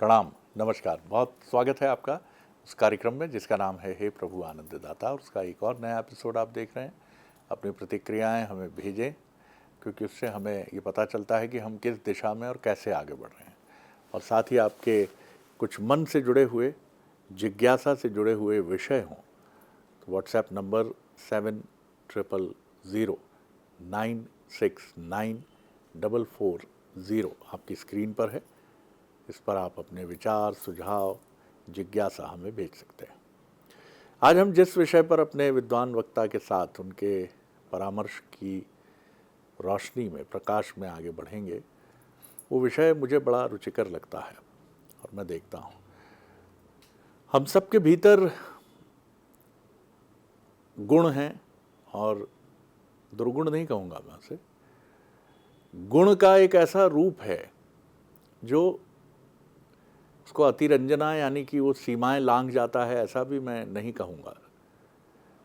प्रणाम, नमस्कार। बहुत स्वागत है आपका उस कार्यक्रम में जिसका नाम है हे प्रभु आनंददाता, और उसका एक और नया एपिसोड आप देख रहे हैं। अपनी प्रतिक्रियाएं हमें भेजें, क्योंकि उससे हमें ये पता चलता है कि हम किस दिशा में और कैसे आगे बढ़ रहे हैं। और साथ ही आपके कुछ मन से जुड़े हुए, जिज्ञासा से जुड़े हुए विषय हों तो व्हाट्सएप नंबर 7000969440 आपकी स्क्रीन पर है। इस पर आप अपने विचार, सुझाव, जिज्ञासा हमें भेज सकते हैं। आज हम जिस विषय पर अपने विद्वान वक्ता के साथ उनके परामर्श की रोशनी में, प्रकाश में आगे बढ़ेंगे, वो विषय मुझे बड़ा रुचिकर लगता है। और मैं देखता हूँ हम सबके भीतर गुण हैं, और दुर्गुण नहीं कहूँगा मैं उसे, गुण का एक ऐसा रूप है जो उसको अतिरंजना यानी कि वो सीमाएं लांघ जाता है, ऐसा भी मैं नहीं कहूँगा।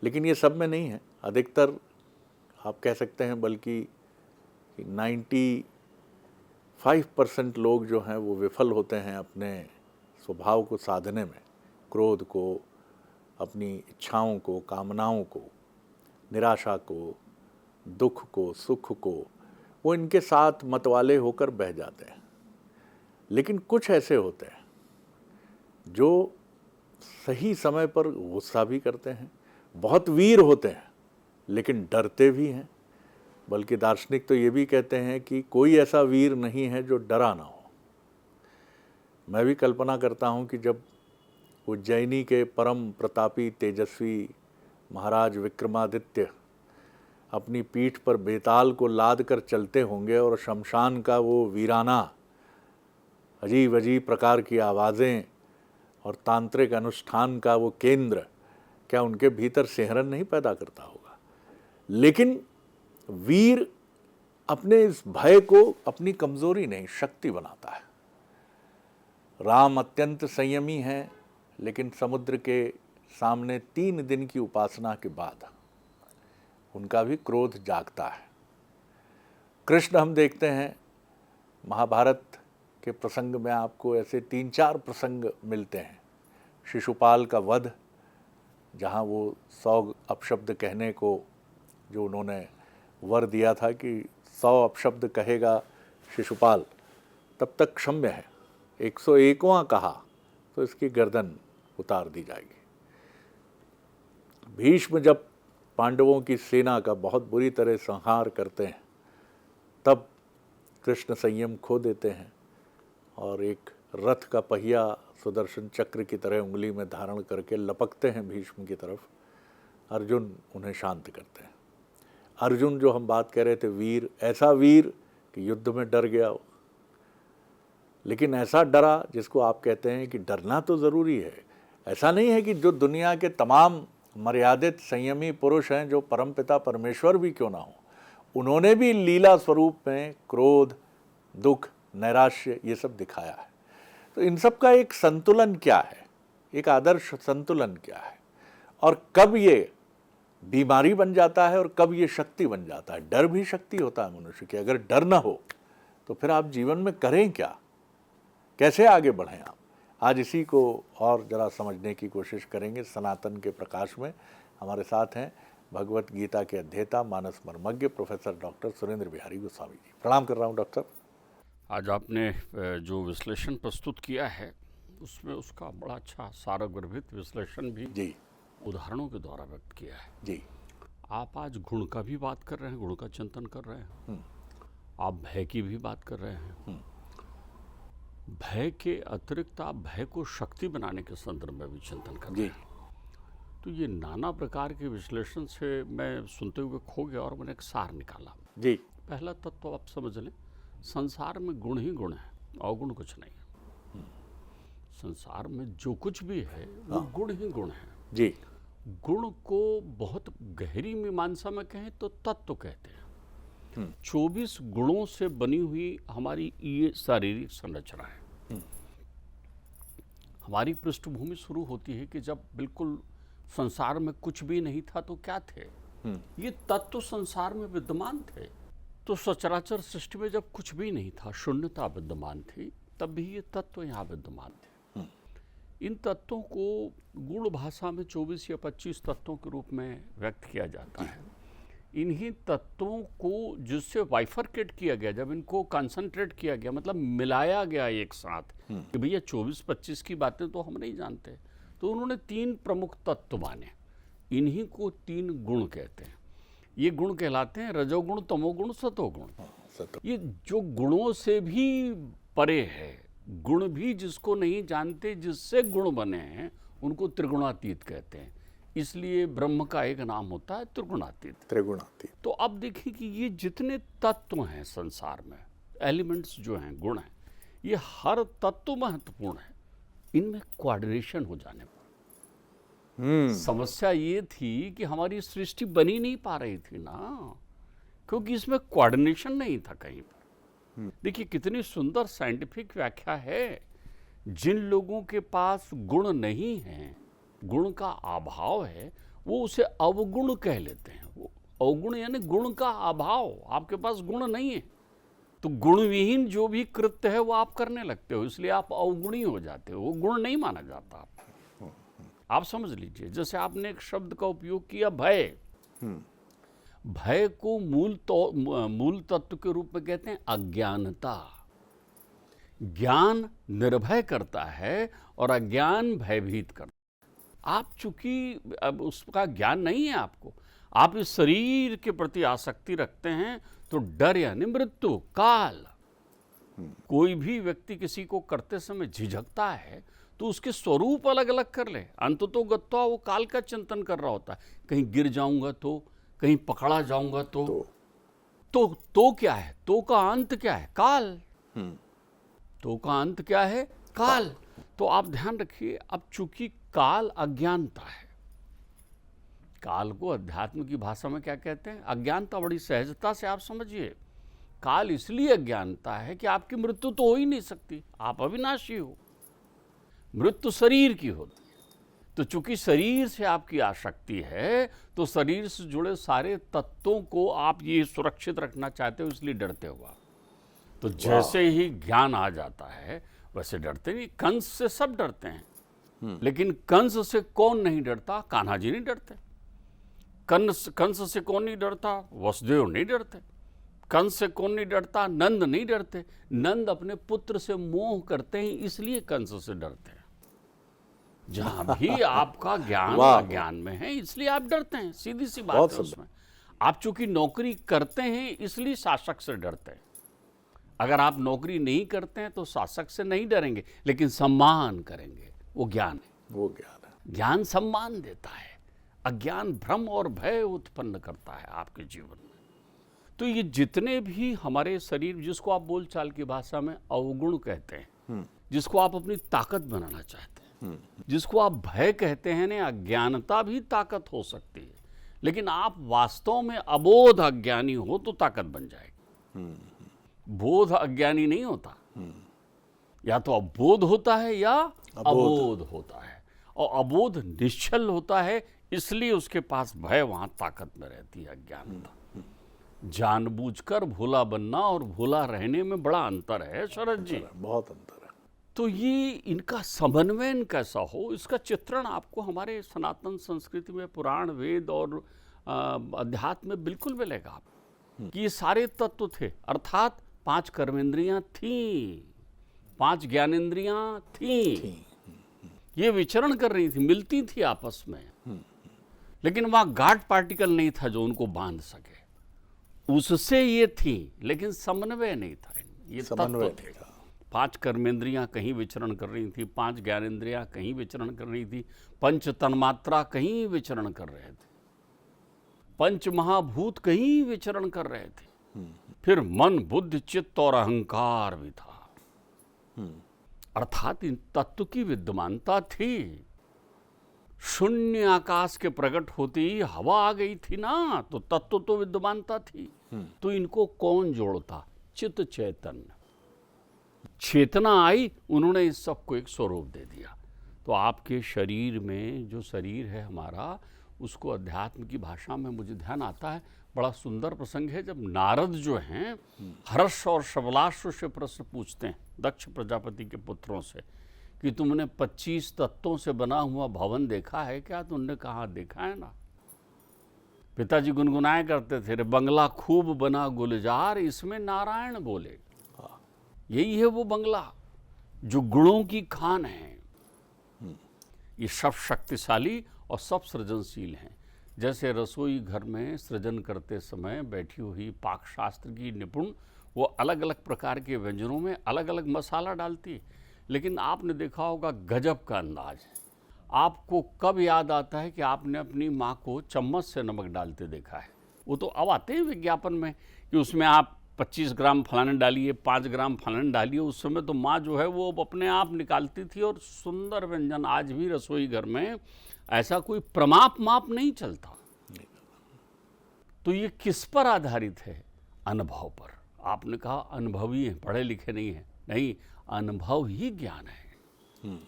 लेकिन ये सब में नहीं है। अधिकतर आप कह सकते हैं बल्कि 95% लोग जो हैं वो विफल होते हैं अपने स्वभाव को साधने में। क्रोध को, अपनी इच्छाओं को, कामनाओं को, निराशा को, दुख को, सुख को, वो इनके साथ मतवाले होकर बह जाते हैं। लेकिन कुछ ऐसे होते हैं जो सही समय पर गुस्सा भी करते हैं, बहुत वीर होते हैं लेकिन डरते भी हैं। बल्कि दार्शनिक तो ये भी कहते हैं कि कोई ऐसा वीर नहीं है जो डरा ना हो। मैं भी कल्पना करता हूँ कि जब उज्जैनी के परम प्रतापी तेजस्वी महाराज विक्रमादित्य अपनी पीठ पर बेताल को लाद कर चलते होंगे और शमशान का वो वीराना अजीब अजीब प्रकार की आवाज़ें और तांत्रिक अनुष्ठान का वो केंद्र क्या उनके भीतर सिहरन नहीं पैदा करता होगा। लेकिन वीर अपने इस भय को अपनी कमजोरी नहीं, शक्ति बनाता है। राम अत्यंत संयमी हैं, लेकिन समुद्र के सामने 3 दिन की उपासना के बाद उनका भी क्रोध जागता है। कृष्ण हम देखते हैं महाभारत के प्रसंग में, आपको ऐसे 3-4 प्रसंग मिलते हैं। शिशुपाल का वध, जहाँ वो 100 अपशब्द कहने को जो उन्होंने वर दिया था कि 100 अपशब्द कहेगा शिशुपाल तब तक क्षम्य है, 101वां कहा तो इसकी गर्दन उतार दी जाएगी। भीष्म जब पांडवों की सेना का बहुत बुरी तरह संहार करते हैं तब कृष्ण संयम खो देते हैं और एक रथ का पहिया सुदर्शन चक्र की तरह उंगली में धारण करके लपकते हैं भीष्म की तरफ। अर्जुन उन्हें शांत करते हैं। अर्जुन जो हम बात कर रहे थे, वीर, ऐसा वीर कि युद्ध में डर गया हो, लेकिन ऐसा डरा जिसको आप कहते हैं कि डरना तो ज़रूरी है। ऐसा नहीं है कि जो दुनिया के तमाम मर्यादित संयमी पुरुष हैं, जो परमपिता परमेश्वर भी क्यों ना हो, उन्होंने भी लीला स्वरूप में क्रोध, दुख, नैराश्य ये सब दिखाया है। तो इन सब का एक संतुलन क्या है, एक आदर्श संतुलन क्या है, और कब ये बीमारी बन जाता है और कब ये शक्ति बन जाता है। डर भी शक्ति होता है मनुष्य की। अगर डर ना हो तो फिर आप जीवन में करें क्या, कैसे आगे बढ़ें आप। आज इसी को और ज़रा समझने की कोशिश करेंगे। सनातन के प्रकाश में हमारे साथ हैं भगवत गीता के अध्येता, मानस मर्मज्ञ प्रोफेसर डॉक्टर सुरेंद्र बिहारी गोस्वामी जी। प्रणाम कर रहा हूँ डॉक्टर। आज आपने जो विश्लेषण प्रस्तुत किया है उसमें उसका बड़ा अच्छा सारगर्भित विश्लेषण भी जी उदाहरणों के द्वारा व्यक्त किया है। जी। आप आज गुण का भी बात कर रहे हैं, गुण का चिंतन कर रहे हैं, आप भय की भी बात कर रहे हैं। भय के अतिरिक्त आप भय को शक्ति बनाने के संदर्भ में भी चिंतन कर रहे हैं। तो ये नाना प्रकार के विश्लेषण से मैं सुनते हुए खो गया और मैंने एक सार निकाला जी। पहला तत्व तो आप समझ लें, संसार में गुण ही गुण है, अवगुण कुछ नहीं है। संसार में जो कुछ भी है वो गुण ही गुण है जी। गुण को बहुत गहरी मीमांसा में कहें तो तत्व कहते हैं। 24 गुणों से बनी हुई हमारी ये शारीरिक संरचना है। हमारी पृष्ठभूमि शुरू होती है कि जब बिल्कुल संसार में कुछ भी नहीं था तो क्या थे, ये तत्व संसार में विद्यमान थे। तो सचराचर सृष्टि में जब कुछ भी नहीं था, शून्यता विद्यमान थी, तब भी ये तत्व यहाँ विद्यमान थे। इन तत्वों को गूढ़ भाषा में 24 या 25 तत्वों के रूप में व्यक्त किया जाता है। इन्हीं तत्वों को जिससे वाइफरकेट किया गया, जब इनको कंसंट्रेट किया गया, मतलब मिलाया गया एक साथ कि भैया 24-25 की बातें तो हम नहीं जानते, तो उन्होंने 3 प्रमुख तत्व माने। इन्हीं को 3 गुण कहते हैं। ये गुण कहलाते हैं रजोगुण, तमोगुण, सतोगुण। ये जो गुणों से भी परे है, गुण भी जिसको नहीं जानते, जिससे गुण बने हैं, उनको त्रिगुणातीत कहते हैं। इसलिए ब्रह्म का एक नाम होता है त्रिगुणातीत। तो अब देखिए कि ये जितने तत्व हैं संसार में, एलिमेंट्स जो हैं, गुण हैं, ये हर तत्व महत्वपूर्ण है। इनमें कोऑर्डिनेशन हो जाने पर समस्या ये थी कि हमारी सृष्टि बनी नहीं पा रही थी ना, क्योंकि इसमें कोऑर्डिनेशन नहीं था कहीं पर। देखिए कितनी सुंदर साइंटिफिक व्याख्या है। जिन लोगों के पास गुण नहीं है, गुण का अभाव है, वो उसे अवगुण कह लेते हैं। वो अवगुण यानी गुण का अभाव, आपके पास गुण नहीं है तो गुणविहीन जो भी कृत्य है वो आप करने लगते हो, इसलिए आप अवगुणी हो जाते हो, वो गुण नहीं माना जाता। आप समझ लीजिए, जैसे आपने एक शब्द का उपयोग किया भय। भय को मूल तत्व के रूप में कहते हैं अज्ञानता। ज्ञान निर्भय करता है और अज्ञान भयभीत करता है। आप चूंकि अब उसका ज्ञान नहीं है आपको, आप इस शरीर के प्रति आसक्ति रखते हैं, तो डर यानी मृत्यु, काल। कोई भी व्यक्ति किसी को करते समय झिझकता है तो उसके स्वरूप अलग अलग कर ले, अंततोगत्वा वो काल का चिंतन कर रहा होता है। कहीं गिर जाऊंगा तो, कहीं पकड़ा जाऊंगा तो क्या है? तो का अंत क्या है? काल। तो का अंत क्या है? काल। तो आप ध्यान रखिए, अब चूंकि काल अज्ञानता है, काल को अध्यात्म की भाषा में क्या कहते हैं? अज्ञानता। बड़ी सहजता से आप समझिए, काल इसलिए अज्ञानता है कि आपकी मृत्यु तो हो ही नहीं सकती, आप अविनाशी हो। मृत्यु शरीर की होती है, तो चूंकि शरीर से आपकी आसक्ति है, तो शरीर से जुड़े सारे तत्वों को आप ये सुरक्षित रखना चाहते हो, इसलिए डरते हो आप। तो जैसे ही ज्ञान आ जाता है वैसे डरते नहीं। कंस से सब डरते हैं, लेकिन कंस से कौन नहीं डरता? कान्हा जी नहीं डरते। कंस से कौन नहीं डरता? वसुदेव नहीं डरते। कंस से कौन नहीं डरता? नंद नहीं डरते। नंद अपने पुत्र से मोह करते हैं, इसलिए कंस से डरते हैं। जहां भी आपका ज्ञान अज्ञान में है, इसलिए आप डरते हैं, सीधी सी बात है उसमें। आप चूंकि नौकरी करते हैं, इसलिए शासक से डरते हैं। अगर आप नौकरी नहीं करते हैं तो शासक से नहीं डरेंगे, लेकिन सम्मान करेंगे। वो ज्ञान है, वो ज्ञान है। ज्ञान सम्मान देता है, अज्ञान भ्रम और भय उत्पन्न करता है आपके जीवन में। तो ये जितने भी हमारे शरीर, जिसको आप बोलचाल की भाषा में अवगुण कहते हैं, जिसको आप अपनी ताकत बनाना चाहते हैं, जिसको आप भय कहते हैं ना, अज्ञानता भी ताकत हो सकती है, लेकिन आप वास्तव में अबोध अज्ञानी हो तो ताकत बन जाएगी। बोध अज्ञानी नहीं होता, या तो अबोध होता है या अबोध होता है, और अबोध निश्चल होता है, इसलिए उसके पास भय वहां ताकत में रहती है, अज्ञानता। जानबूझकर भोला बनना और भोला रहने में बड़ा अंतर है शरद जी, बहुत अंतर है। तो ये इनका समन्वय कैसा हो, इसका चित्रण आपको हमारे सनातन संस्कृति में, पुराण, वेद और अध्यात्म में बिल्कुल मिलेगा कि ये सारे तत्व थे। अर्थात 5 कर्मेंद्रियां थीं, 5 ज्ञानेंद्रियां थीं, ये विचरण कर रही थी, मिलती थी आपस में, लेकिन वहां गाढ़ पार्टिकल नहीं था जो उनको बांध सके। उससे ये थी, लेकिन समन्वय नहीं था। ये तत्व थे। 5 कर्मेंद्रियां कहीं विचरण कर रही थी, 5 ज्ञानेंद्रियां कहीं विचरण कर रही थी, 5 तन्मात्रा कहीं विचरण कर रहे थे, 5 महाभूत कहीं विचरण कर रहे थे, फिर मन, बुद्धि, चित्त और अहंकार भी था। अर्थात इन तत्व की विद्यमानता थी। शून्य आकाश के प्रकट होते ही हवा आ गई थी ना, तो तत्व तो विद्यमानता थी। तो इनको कौन जोड़ता? चित्त चैतन्य, चेतना आई, उन्होंने इस सबको एक स्वरूप दे दिया। तो आपके शरीर में जो शरीर है हमारा, उसको अध्यात्म की भाषा में मुझे ध्यान आता है बड़ा सुंदर प्रसंग है जब नारद जो हैं हर्ष और शबलाश्व से प्रश्न पूछते हैं दक्ष प्रजापति के पुत्रों से कि तुमने 25 तत्वों से बना हुआ भवन देखा है क्या? तो उन्होंने कहा देखा है ना। पिताजी गुनगुनाया करते थे, रे बंगला खूब बना गुलजार, इसमें नारायण बोले। यही है वो बंगला जो गुणों की खान है। ये सब शक्तिशाली और सब सृजनशील हैं। जैसे रसोई घर में सृजन करते समय बैठी हुई पाक शास्त्र की निपुण वो अलग अलग प्रकार के व्यंजनों में अलग अलग मसाला डालती है, लेकिन आपने देखा होगा गजब का अंदाज है। आपको कब याद आता है कि आपने अपनी माँ को चम्मच से नमक डालते देखा है? वो तो अब आते हैं विज्ञापन में कि उसमें आप 25 ग्राम फलाने डालिए, 5 ग्राम फलाने डालिए। उस समय तो माँ जो है वो अपने आप निकालती थी और सुंदर व्यंजन। आज भी रसोई घर में ऐसा कोई प्रमाप माप नहीं चलता। तो ये किस पर आधारित है? अनुभव पर। आपने कहा अनुभवी हैं, पढ़े लिखे नहीं हैं। नहीं, अनुभव ही ज्ञान है।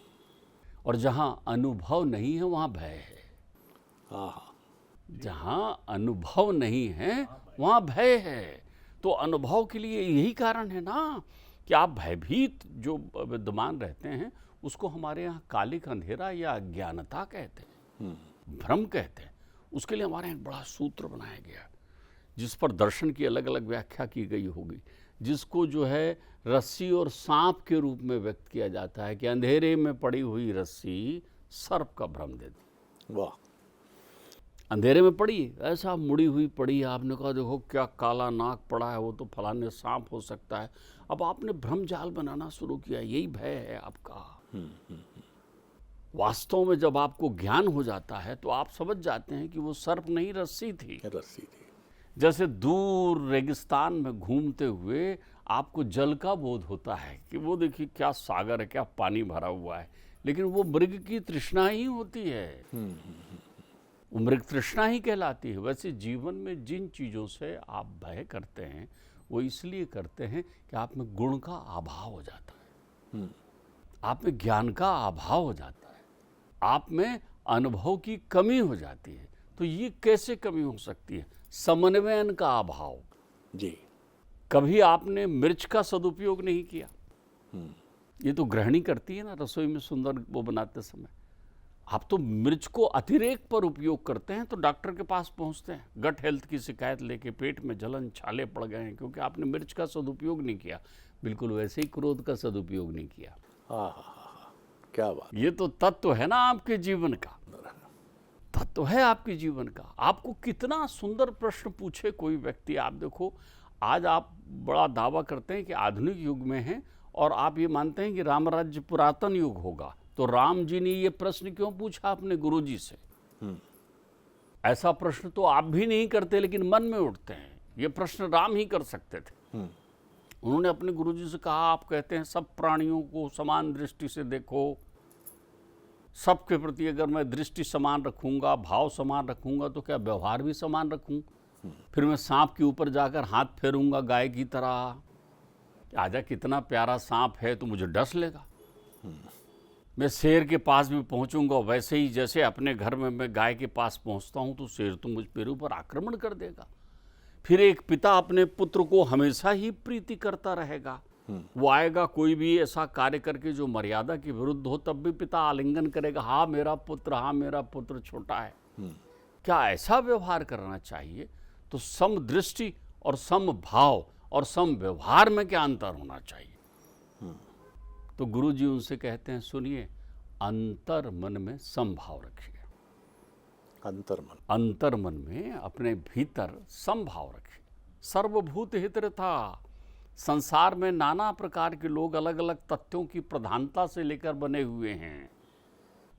और जहाँ अनुभव नहीं है वहाँ भय है। जहाँ अनुभव नहीं है वहाँ भय है। तो अनुभव के लिए यही कारण है ना कि आप भयभीत जो विद्यमान रहते हैं उसको हमारे यहाँ कालिक अंधेरा या अज्ञानता कहते हैं, भ्रम कहते हैं। उसके लिए हमारे यहाँ एक बड़ा सूत्र बनाया गया जिस पर दर्शन की अलग अलग व्याख्या की गई होगी, जिसको जो है रस्सी और सांप के रूप में व्यक्त किया जाता है कि अंधेरे में पड़ी हुई रस्सी सर्प का भ्रम देती। वाह। अंधेरे में पड़ी, ऐसा मुड़ी हुई पड़ी, आपने कहा देखो क्या काला नाक पड़ा है, वो तो फलाने सांप हो सकता है। अब आपने भ्रम जाल बनाना शुरू किया। यही भय है आपका। वास्तव में जब आपको ज्ञान हो जाता है तो आप समझ जाते हैं कि वो सर्प नहीं, रस्सी थी। जैसे दूर रेगिस्तान में घूमते हुए आपको जल का बोध होता है कि वो देखिए क्या सागर है, क्या पानी भरा हुआ है, लेकिन वो मृग की तृष्णा ही होती है। वो मृग तृष्णा ही कहलाती है। वैसे जीवन में जिन चीज़ों से आप भय करते हैं वो इसलिए करते हैं कि आप में गुण का अभाव हो जाता है, आप में ज्ञान का अभाव हो जाता है, आप में अनुभव की कमी हो जाती है। तो ये कैसे कमी हो सकती है? समन्वयन का अभाव जी। कभी आपने मिर्च का सदुपयोग नहीं किया। ये तो गृहिणी करती है ना रसोई में सुंदर वो बनाते समय। आप तो मिर्च को अतिरेक पर उपयोग करते हैं तो डॉक्टर के पास पहुंचते हैं गट हेल्थ की शिकायत लेके, पेट में जलन, छाले पड़ गए हैं क्योंकि आपने मिर्च का सदुपयोग नहीं किया। बिल्कुल वैसे ही क्रोध का सदुपयोग नहीं किया। क्या बात। ये तो तत्व है ना आपके जीवन का, तत्व है आपके जीवन का। आपको कितना सुंदर प्रश्न पूछे कोई व्यक्ति। आप देखो आज आप बड़ा दावा करते हैं कि आधुनिक युग में हैं और आप ये मानते हैं कि राम राज्य पुरातन युग होगा, तो राम जी ने ये प्रश्न क्यों पूछा अपने गुरुजी से? ऐसा प्रश्न तो आप भी नहीं करते लेकिन मन में उठते हैं। ये प्रश्न राम ही कर सकते थे। उन्होंने अपने गुरुजी से कहा आप कहते हैं सब प्राणियों को समान दृष्टि से देखो, सबके प्रति अगर मैं दृष्टि समान रखूंगा, भाव समान रखूंगा, तो क्या व्यवहार भी समान रखूं? फिर मैं सांप के ऊपर जाकर हाथ फेरूंगा गाय की तरह, आजा कितना प्यारा सांप है, तो मुझे डस लेगा। मैं शेर के पास भी पहुंचूंगा वैसे ही जैसे अपने घर में मैं गाय के पास पहुंचता हूं, तो शेर तो मुझ मेरे ऊपर आक्रमण कर देगा। फिर एक पिता अपने पुत्र को हमेशा ही प्रीति करता रहेगा। वो आएगा कोई भी ऐसा कार्य करके जो मर्यादा के विरुद्ध हो, तब भी पिता आलिंगन करेगा, हाँ मेरा पुत्र, हाँ मेरा पुत्र छोटा है। क्या ऐसा व्यवहार करना चाहिए? तो समदृष्टि और समभाव और सम व्यवहार में क्या अंतर होना चाहिए? तो गुरु जी उनसे कहते हैं सुनिए, अंतर मन में समभाव रखिए। अंतर मन में अपने भीतर समभाव रखिए। सर्वभूत हितरथा। संसार में नाना प्रकार के लोग अलग अलग तत्वों की प्रधानता से लेकर बने हुए हैं।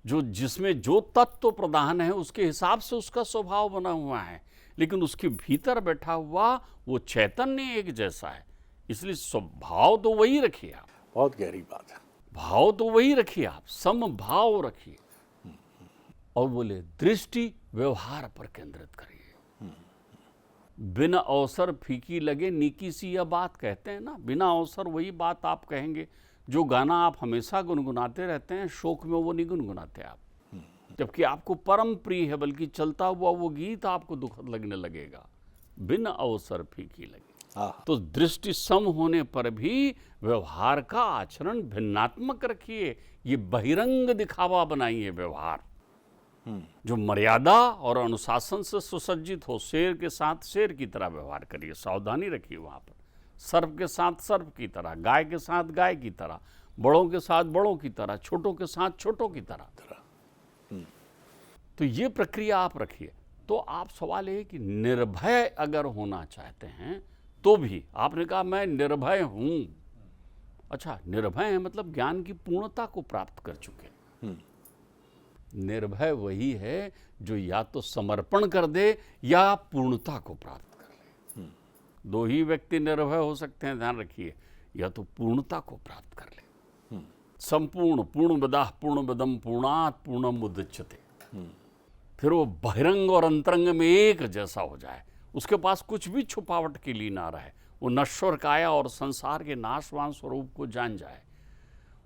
जो जिसमें जो तत्व प्रधान है उसके हिसाब से उसका स्वभाव बना हुआ है, लेकिन उसके भीतर बैठा हुआ वो चैतन्य एक जैसा है। इसलिए स्वभाव तो वही रखिए आप। बहुत गहरी बात है। भाव तो वही रखिए आप, समभाव रखिए। और बोले दृष्टि व्यवहार पर केंद्रित करिए। बिना अवसर फीकी लगे नीकी सी यह बात कहते हैं ना। बिना अवसर वही बात आप कहेंगे जो गाना आप हमेशा गुनगुनाते रहते हैं, शोक में वो नहीं गुनगुनाते आप, जबकि आपको परम प्रिय है, बल्कि चलता हुआ वो गीत आपको दुखद लगने लगेगा। बिन अवसर फीकी लगी। हाँ, तो दृष्टि सम होने पर भी व्यवहार का आचरण भिन्नात्मक रखिए। ये बहिरंग दिखावा बनाइए व्यवहार, जो मर्यादा और अनुशासन से सुसज्जित हो। शेर के साथ शेर की तरह व्यवहार करिए, सावधानी रखिए वहां पर। सर्प के साथ सर्प की तरह, गाय के साथ गाय की तरह, बड़ों के साथ बड़ों की तरह, छोटों के साथ छोटों की तरह। तो ये प्रक्रिया आप रखिए। तो आप सवाल है कि निर्भय अगर होना चाहते हैं तो भी, आपने कहा मैं निर्भय हूं। अच्छा, निर्भय है मतलब ज्ञान की पूर्णता को प्राप्त कर चुके। निर्भय वही है जो या तो समर्पण कर दे या पूर्णता को प्राप्त कर ले। दो ही व्यक्ति निर्भय हो सकते हैं, ध्यान रखिए। या तो पूर्णता को प्राप्त कर ले, संपूर्ण, पूर्णमदः पूर्णमिदं पूर्णात् पूर्णमुदच्यते। फिर वो बहिरंग और अंतरंग में एक जैसा हो जाए, उसके पास कुछ भी छुपावट के लिए ना रहे। वो नश्वर काया और संसार के नाशवान स्वरूप को जान जाए।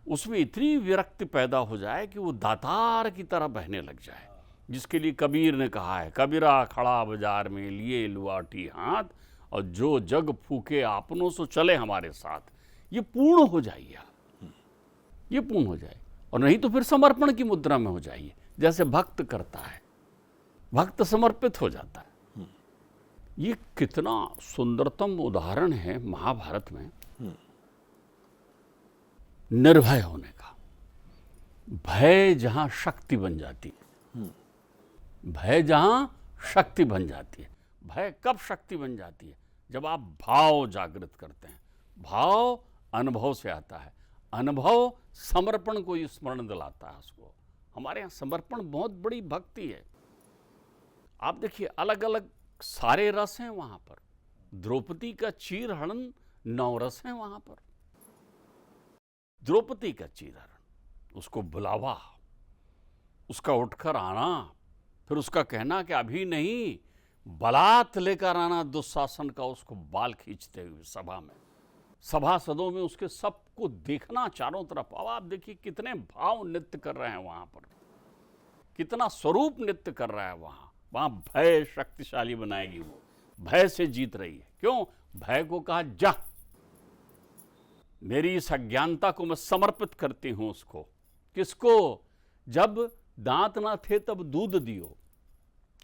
उसमें इतनी विरक्ति पैदा हो जाए कि वो दातार की तरह बहने लग जाए, जिसके लिए कबीर ने कहा है, कबीरा खड़ा बाजार में लिए लुआटी हाथ, और जो जग फूके आपनों सो चले हमारे साथ। ये पूर्ण हो जाइए, ये पूर्ण हो जाए। और नहीं तो फिर समर्पण की मुद्रा में हो जाइए, जैसे भक्त करता है। भक्त समर्पित हो जाता है। ये कितना सुंदरतम उदाहरण है महाभारत में निर्भय होने का। भय जहां शक्ति बन जाती है, भय जहां शक्ति बन जाती है। भय कब शक्ति बन जाती है? जब आप भाव जागृत करते हैं। भाव अनुभव से आता है, अनुभव समर्पण को स्मरण दिलाता है उसको। हमारे यहाँ समर्पण बहुत बड़ी भक्ति है। आप देखिए, अलग अलग सारे रस हैं वहां पर। द्रौपदी का चीर हरण 9 रस हैं वहां पर। द्रौपदी का चीर हरण, उसको बुलावा, उसका उठकर आना, फिर उसका कहना कि अभी नहीं, बलात् लेकर आना दुशासन का, उसको बाल खींचते हुए सभा में, सभासदों में उसके सबको देखना चारों तरफ। अब आप देखिए कितने भाव नृत्य कर रहे हैं वहां पर, कितना स्वरूप नृत्य कर रहा है वहां। वहां भय शक्तिशाली बनाएगी, वो भय से जीत रही है। क्यों? भय को कहा जा, मेरी इस अज्ञानता को मैं समर्पित करती हूं उसको। किसको? जब दांत ना थे तब दूध दियो,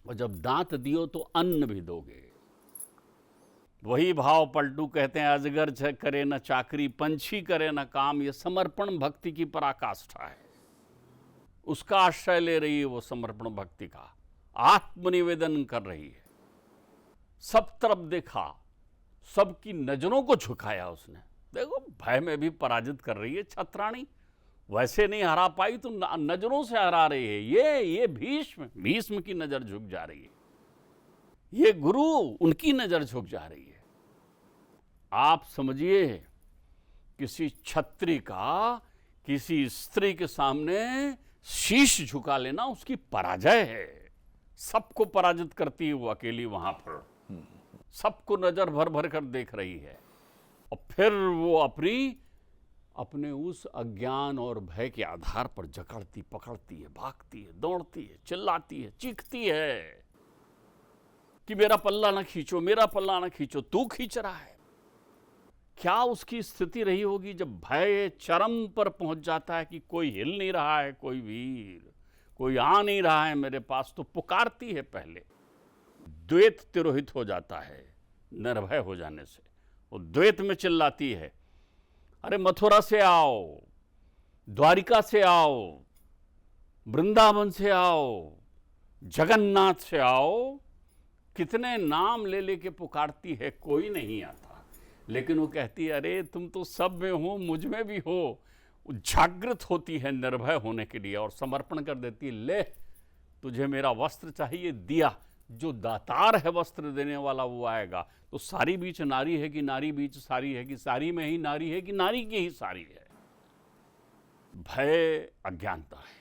और जब दांत दियो तो अन्न भी दोगे। वही भाव पलटू कहते हैं, अजगर छ करे न चाकरी, पंछी करे न काम। ये समर्पण भक्ति की पराकाष्ठा है। उसका आश्रय ले रही है वो समर्पण भक्ति का, आत्मनिवेदन कर रही है। सब तरफ देखा, सबकी नजरों को झुकाया उसने। देखो, भय में भी पराजित कर रही है छत्राणी। वैसे नहीं हरा पाई तो नजरों से हरा रही है। ये भीष्म की नजर झुक जा रही है, ये गुरु, उनकी नजर झुक जा रही है। आप समझिए, किसी छत्री का किसी स्त्री के सामने शीश झुका लेना उसकी पराजय है। सबको पराजित करती है वो अकेली वहां पर, सबको नजर भर भर कर देख रही है। और फिर वो अपने उस अज्ञान और भय के आधार पर जकड़ती पकड़ती है, भागती है, दौड़ती है, चिल्लाती है, चीखती है कि मेरा पल्ला ना खींचो, मेरा पल्ला ना खींचो, तू खींच रहा है। क्या उसकी स्थिति रही होगी जब भय चरम पर पहुंच जाता है कि कोई हिल नहीं रहा है, कोई वीर, कोई आ नहीं रहा है मेरे पास, तो पुकारती है पहले। द्वैत तिरोहित हो जाता है निर्भय हो जाने से। वो द्वैत में चिल्लाती है, अरे मथुरा से आओ, द्वारिका से आओ, वृंदावन से आओ, जगन्नाथ से आओ। कितने नाम ले लेके पुकारती है, कोई नहीं आता। लेकिन वो कहती है, अरे तुम तो सब में हो, मुझ में भी हो। जागृत होती है निर्भय होने के लिए और समर्पण कर देती है। ले, तुझे मेरा वस्त्र चाहिए, दिया। जो दातार है वस्त्र देने वाला वो आएगा। तो सारी बीच नारी है कि नारी बीच सारी है, कि सारी में ही नारी है कि नारी की ही सारी है। भय अज्ञानता है,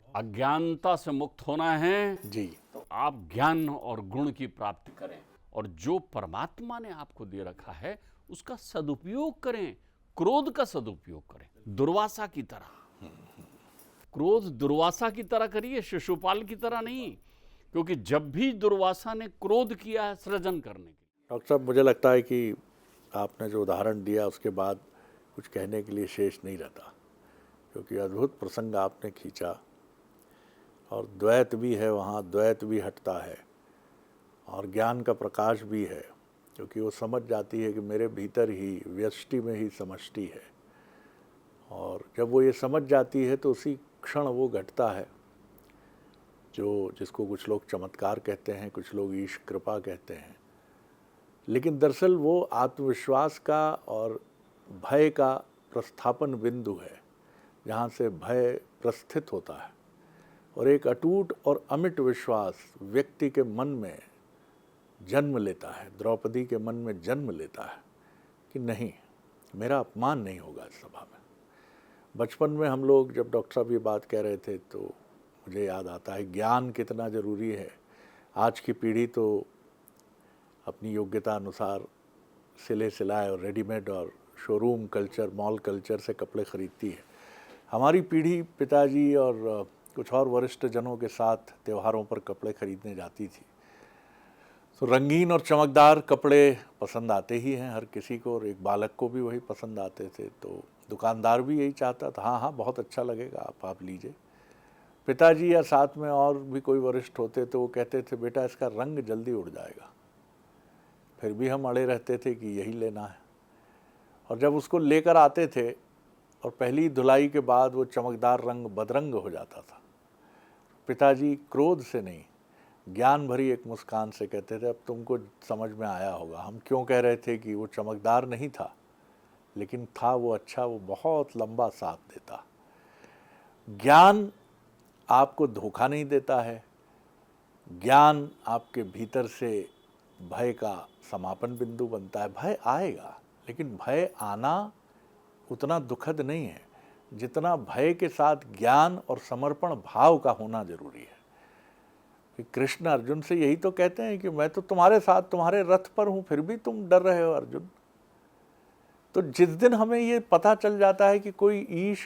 अज्ञानता से मुक्त होना है जी, तो आप ज्ञान और गुण की प्राप्ति करें, और जो परमात्मा ने आपको दे रखा है उसका सदुपयोग करें। क्रोध का सदुपयोग करें, दुर्वासा की तरह। क्रोध दुर्वासा की तरह करिए, शिशुपाल की तरह नहीं। क्योंकि जब भी दुर्वासा ने क्रोध किया है सृजन करने के लिए। डॉक्टर साहब, मुझे लगता है कि आपने जो उदाहरण दिया उसके बाद कुछ कहने के लिए शेष नहीं रहता, क्योंकि अद्भुत प्रसंग आपने खींचा और द्वैत भी है वहाँ, द्वैत भी हटता है और ज्ञान का प्रकाश भी है, क्योंकि वो समझ जाती है कि मेरे भीतर ही व्यष्टि में ही समष्टि है, और जब वो ये समझ जाती है तो उसी क्षण वो घटता है, जिसको कुछ लोग चमत्कार कहते हैं, कुछ लोग ईश कृपा कहते हैं। लेकिन दरअसल वो आत्मविश्वास का और भय का प्रस्थापन बिंदु है, जहाँ से भय प्रस्थित होता है और एक अटूट और अमिट विश्वास व्यक्ति के मन में जन्म लेता है, द्रौपदी के मन में जन्म लेता है कि नहीं, मेरा अपमान नहीं होगा इस सभा में। बचपन में हम लोग जब डॉक्टर साहब ये बात कह रहे थे तो मुझे याद आता है ज्ञान कितना ज़रूरी है। आज की पीढ़ी तो अपनी योग्यता अनुसार सिले सिलाए और रेडीमेड और शोरूम कल्चर, मॉल कल्चर से कपड़े ख़रीदती है। हमारी पीढ़ी पिताजी और कुछ और वरिष्ठ जनों के साथ त्योहारों पर कपड़े खरीदने जाती थी, तो रंगीन और चमकदार कपड़े पसंद आते ही हैं हर किसी को, और एक बालक को भी वही पसंद आते थे। तो दुकानदार भी यही चाहता था, हाँ हाँ बहुत अच्छा लगेगा, आप लीजिए। पिताजी या साथ में और भी कोई वरिष्ठ होते तो वो कहते थे बेटा इसका रंग जल्दी उड़ जाएगा, फिर भी हम अड़े रहते थे कि यही लेना है। और जब उसको लेकर आते थे और पहली धुलाई के बाद वो चमकदार रंग बदरंग हो जाता था, पिताजी क्रोध से नहीं, ज्ञान भरी एक मुस्कान से कहते थे अब तुमको समझ में आया होगा हम क्यों कह रहे थे कि वो चमकदार नहीं था, लेकिन था वो अच्छा, वो बहुत लंबा साथ देता। ज्ञान आपको धोखा नहीं देता है, ज्ञान आपके भीतर से भय का समापन बिंदु बनता है। भय आएगा, लेकिन भय आना उतना दुखद नहीं है जितना भय के साथ ज्ञान और समर्पण भाव का होना जरूरी है। कि कृष्ण अर्जुन से यही तो कहते हैं कि मैं तो तुम्हारे साथ तुम्हारे रथ पर हूं, फिर भी तुम डर रहे हो अर्जुन। तो जिस दिन हमें ये पता चल जाता है कि कोई ईश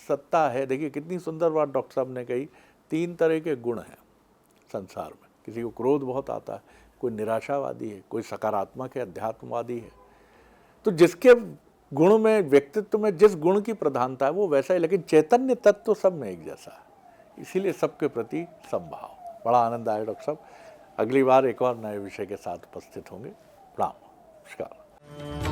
सत्ता है, देखिए कितनी सुंदर बात डॉक्टर साहब ने कही, 3 तरह के गुण हैं संसार में। किसी को क्रोध बहुत आता है, कोई निराशावादी है, कोई सकारात्मक है, अध्यात्मवादी है। तो जिसके गुण में, व्यक्तित्व में जिस गुण की प्रधानता है वो वैसा ही, लेकिन चैतन्य तत्व सब में एक जैसा है, इसीलिए सबके प्रति समभाव। बड़ा आनंद आया डॉक्टर साहब, अगली बार एक और नए विषय के साथ उपस्थित होंगे। प्रणाम, नमस्कार।